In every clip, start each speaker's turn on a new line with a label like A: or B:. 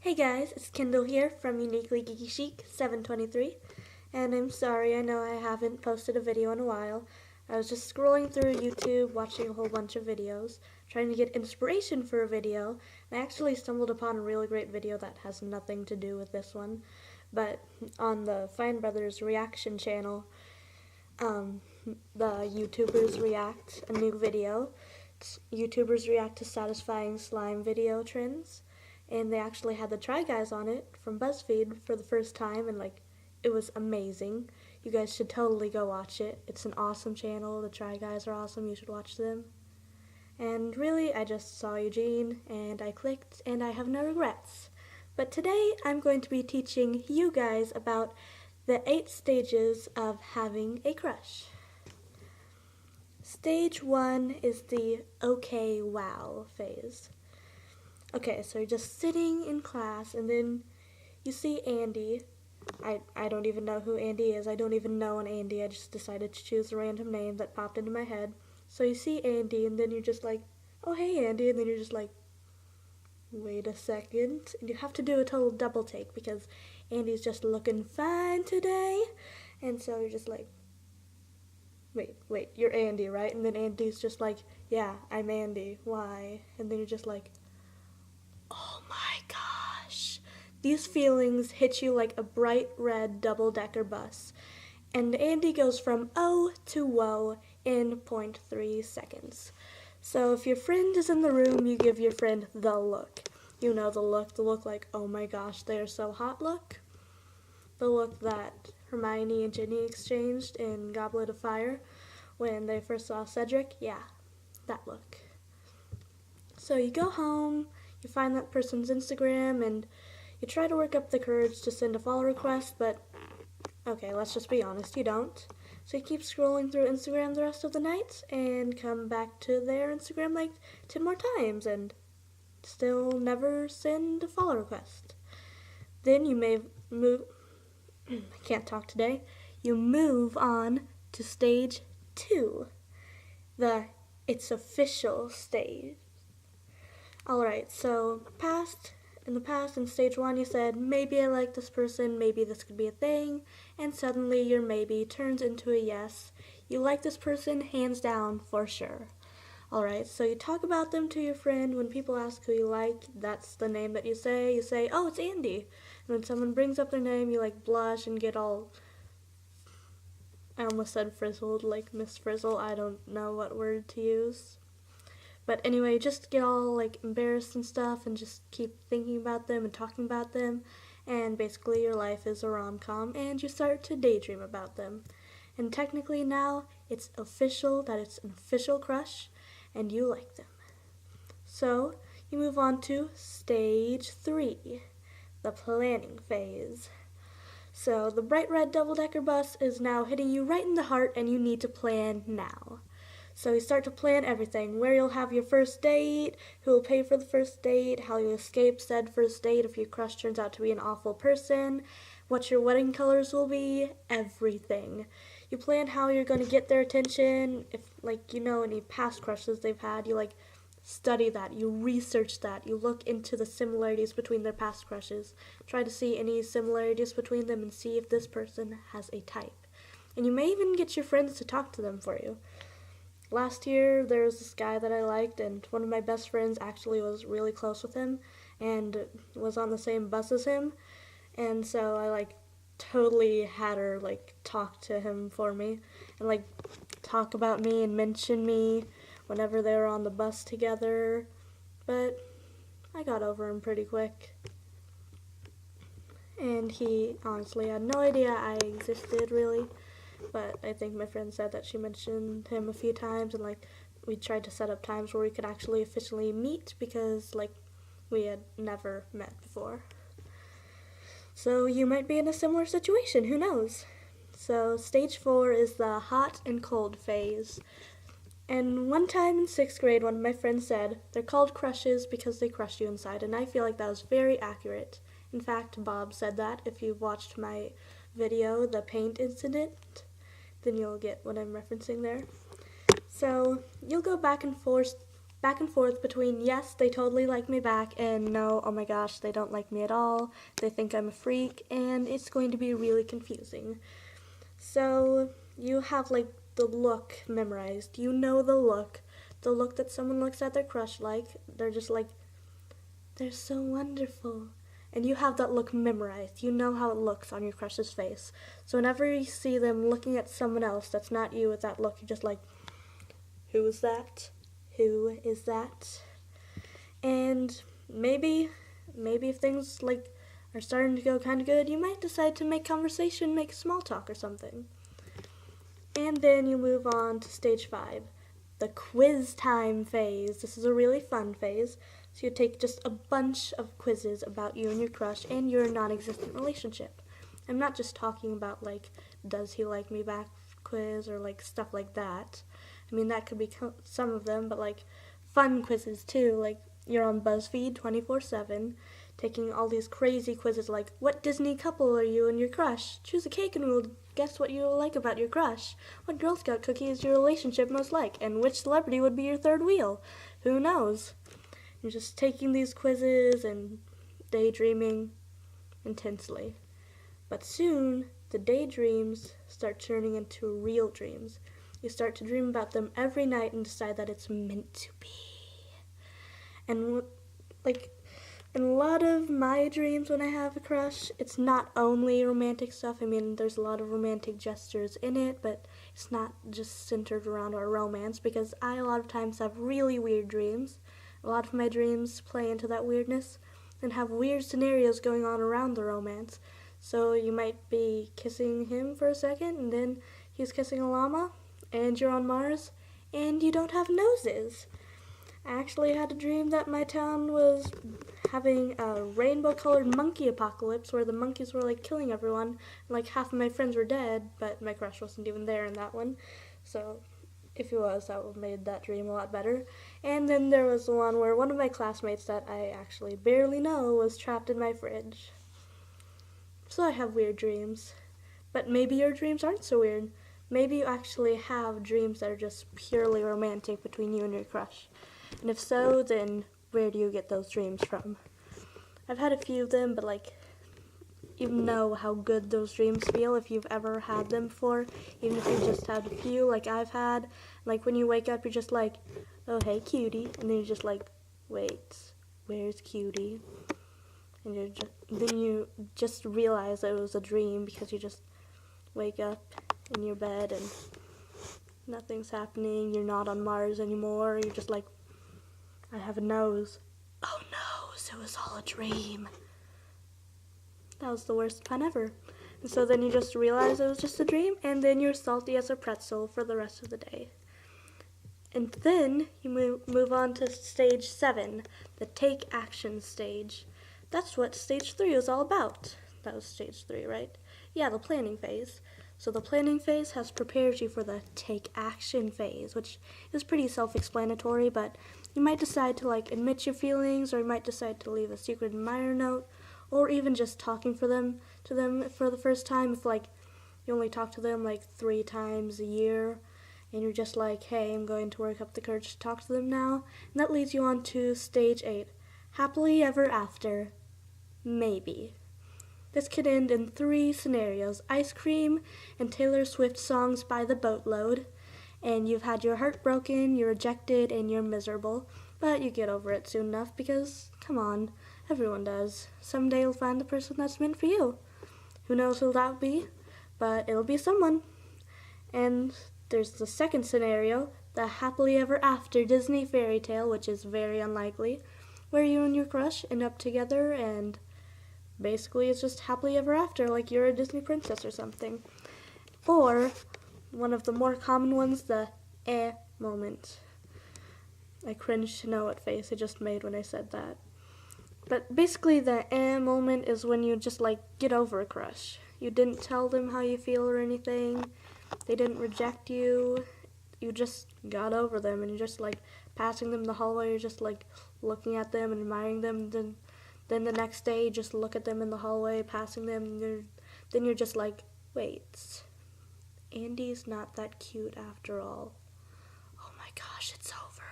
A: Hey guys, it's Kendall here from Uniquely Geeky Chic 723, and I'm sorry, I know I haven't posted a video in a while. I was just scrolling through YouTube, watching a whole bunch of videos, trying to get inspiration for a video, and I actually stumbled upon a really great video that has nothing to do with this one, but on the Fine Brothers reaction channel, the YouTubers react a new video. YouTubers react to satisfying slime video trends, and they actually had the Try Guys on it from BuzzFeed for the first time, and it was amazing. You guys should totally go watch it. It's an awesome channel. The Try Guys are awesome. You should watch them. And really, I just saw Eugene, and I clicked, and I have no regrets. But today, I'm going to be teaching you guys about the 8 stages of having a crush. Stage 1 is the okay, wow phase. Okay, so you're just sitting in class, and then you see Andy. I don't even know who Andy is. I don't even know an Andy. I just decided to choose a random name that popped into my head. So you see Andy, and then you're just like, oh, hey, Andy. And then you're just like, wait a second. And you have to do a total double take because Andy's just looking fine today. And so you're just like, wait, you're Andy, right? And then Andy's just like, yeah, I'm Andy. Why? And then you're just like, oh my gosh. These feelings hit you like a bright red double-decker bus. And Andy goes from oh to whoa in 0.3 seconds. So if your friend is in the room, you give your friend the look. You know the look like, oh my gosh, they are so hot look. The look that Hermione and Ginny exchanged in Goblet of Fire when they first saw Cedric. Yeah, that look. So you go home, you find that person's Instagram, and you try to work up the courage to send a follow request, but okay, let's just be honest, you don't. So you keep scrolling through Instagram the rest of the night and come back to their Instagram like 10 more times and still never send a follow request. Then you may move, I can't talk today, you move on to stage 2, the it's official stage. Alright, so in the past, in stage 1, you said, maybe I like this person, maybe this could be a thing, and suddenly your maybe turns into a yes. You like this person, hands down, for sure. Alright, so you talk about them to your friend. When people ask who you like, that's the name that you say. You say, oh, it's Andy. And when someone brings up their name, you blush and get all, I almost said frizzled, like Miss Frizzle. I don't know what word to use. But anyway, just get all embarrassed and stuff and just keep thinking about them and talking about them. And basically your life is a rom-com and you start to daydream about them. And technically now it's official that it's an official crush and you like them. So you move on to stage 3, the planning phase. So the bright red double-decker bus is now hitting you right in the heart and you need to plan now. So you start to plan everything, where you'll have your first date, who will pay for the first date, how you'll escape said first date if your crush turns out to be an awful person, what your wedding colors will be, everything. You plan how you're going to get their attention, if any past crushes they've had, you study that, you research that, you look into the similarities between their past crushes, try to see any similarities between them and see if this person has a type. And you may even get your friends to talk to them for you. Last year, there was this guy that I liked, and one of my best friends actually was really close with him and was on the same bus as him. And so I, totally had her, talk to him for me and, talk about me and mention me whenever they were on the bus together. But I got over him pretty quick. And he honestly had no idea I existed, really. But I think my friend said that she mentioned him a few times, and we tried to set up times where we could actually officially meet because we had never met before. So you might be in a similar situation, who knows? So stage 4 is the hot and cold phase. And one time in 6th grade, one of my friends said, they're called crushes because they crush you inside, and I feel like that was very accurate. In fact, Bob said that. If you watched my video, The Paint Incident, then you'll get what I'm referencing there. So you'll go back and forth back and forth between yes, they totally like me back, and no, oh my gosh, they don't like me at all. They think I'm a freak, and it's going to be really confusing. So you have like the look memorized. You know the look that someone looks at their crush like. They're just like, they're so wonderful. And you have that look memorized. You know how it looks on your crush's face. So whenever you see them looking at someone else that's not you with that look, you're just like, who is that? Who is that? And maybe if things like are starting to go kind of good, you might decide to make conversation, make small talk or something. And then you move on to stage 5, the quiz time phase. This is a really fun phase. So you take just a bunch of quizzes about you and your crush and your non-existent relationship. I'm not just talking about like, does he like me back quiz or like stuff like that. I mean, that could be some of them, but like fun quizzes too. Like you're on BuzzFeed 24/7, taking all these crazy quizzes like, what Disney couple are you and your crush? Choose a cake and we'll guess what you like about your crush. What Girl Scout cookie is your relationship most like? And which celebrity would be your third wheel? Who knows? You're just taking these quizzes and daydreaming intensely. But soon, the daydreams start turning into real dreams. You start to dream about them every night and decide that it's meant to be. And like in a lot of my dreams when I have a crush, it's not only romantic stuff. I mean, there's a lot of romantic gestures in it, but it's not just centered around our romance because I a lot of times have really weird dreams. A lot of my dreams play into that weirdness and have weird scenarios going on around the romance. So you might be kissing him for a second and then he's kissing a llama and you're on Mars and you don't have noses. I actually had a dream that my town was having a rainbow-colored monkey apocalypse where the monkeys were like killing everyone and like half of my friends were dead, but my crush wasn't even there in that one. So if he was, that would have made that dream a lot better. And then there was the one where one of my classmates that I actually barely know was trapped in my fridge. So I have weird dreams. But maybe your dreams aren't so weird. Maybe you actually have dreams that are just purely romantic between you and your crush. And if so, then where do you get those dreams from? I've had a few of them, but like, you know how good those dreams feel if you've ever had them before, even if you've just had a few like I've had. Like when you wake up, you're just like, oh hey cutie, and then you're just like, wait, where's cutie? And then you just realize that it was a dream because you just wake up in your bed and nothing's happening, you're not on Mars anymore, you're just like, I have a nose. Oh no, so it was all a dream. That was the worst pun ever. And so then you just realize it was just a dream, and then you're salty as a pretzel for the rest of the day. And then you move on to stage 7, the take action stage. That's what stage 3 is all about. That was stage 3, right? Yeah, the planning phase. So the planning phase has prepared you for the take action phase, which is pretty self-explanatory, but you might decide to like admit your feelings, or you might decide to leave a secret admirer note, or even just talking to them for the first time if like you only talk to them like 3 times a year and you're just like, hey, I'm going to work up the courage to talk to them now. And that leads you on to stage 8, happily ever after. Maybe. This could end in 3 scenarios: ice cream and Taylor Swift songs by the boatload. And you've had your heart broken, you're rejected, and you're miserable. But you get over it soon enough because, come on, everyone does. Someday you'll find the person that's meant for you. Who knows who that'll be, but it'll be someone. And there's the second scenario, the happily ever after Disney fairy tale, which is very unlikely, where you and your crush end up together and basically it's just happily ever after, like you're a Disney princess or something. Or one of the more common ones, the moment. I cringe to know what face I just made when I said that. But basically the moment is when you just like get over a crush. You didn't tell them how you feel or anything. They didn't reject you. You just got over them and you're just like passing them in the hallway. You're just like looking at them and admiring them. Then the next day you just look at them in the hallway, passing them. And then you're just like, wait, Andy's not that cute after all. Oh my gosh, it's over.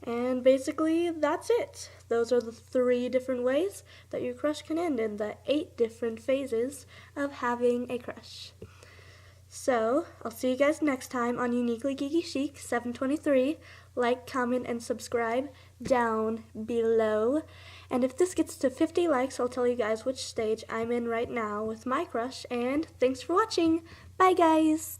A: And basically, that's it. Those are the 3 different ways that your crush can end in the 8 different phases of having a crush. So, I'll see you guys next time on Uniquely Geeky Chic 723. Like, comment, and subscribe down below. And if this gets to 50 likes, I'll tell you guys which stage I'm in right now with my crush. And thanks for watching. Bye, guys!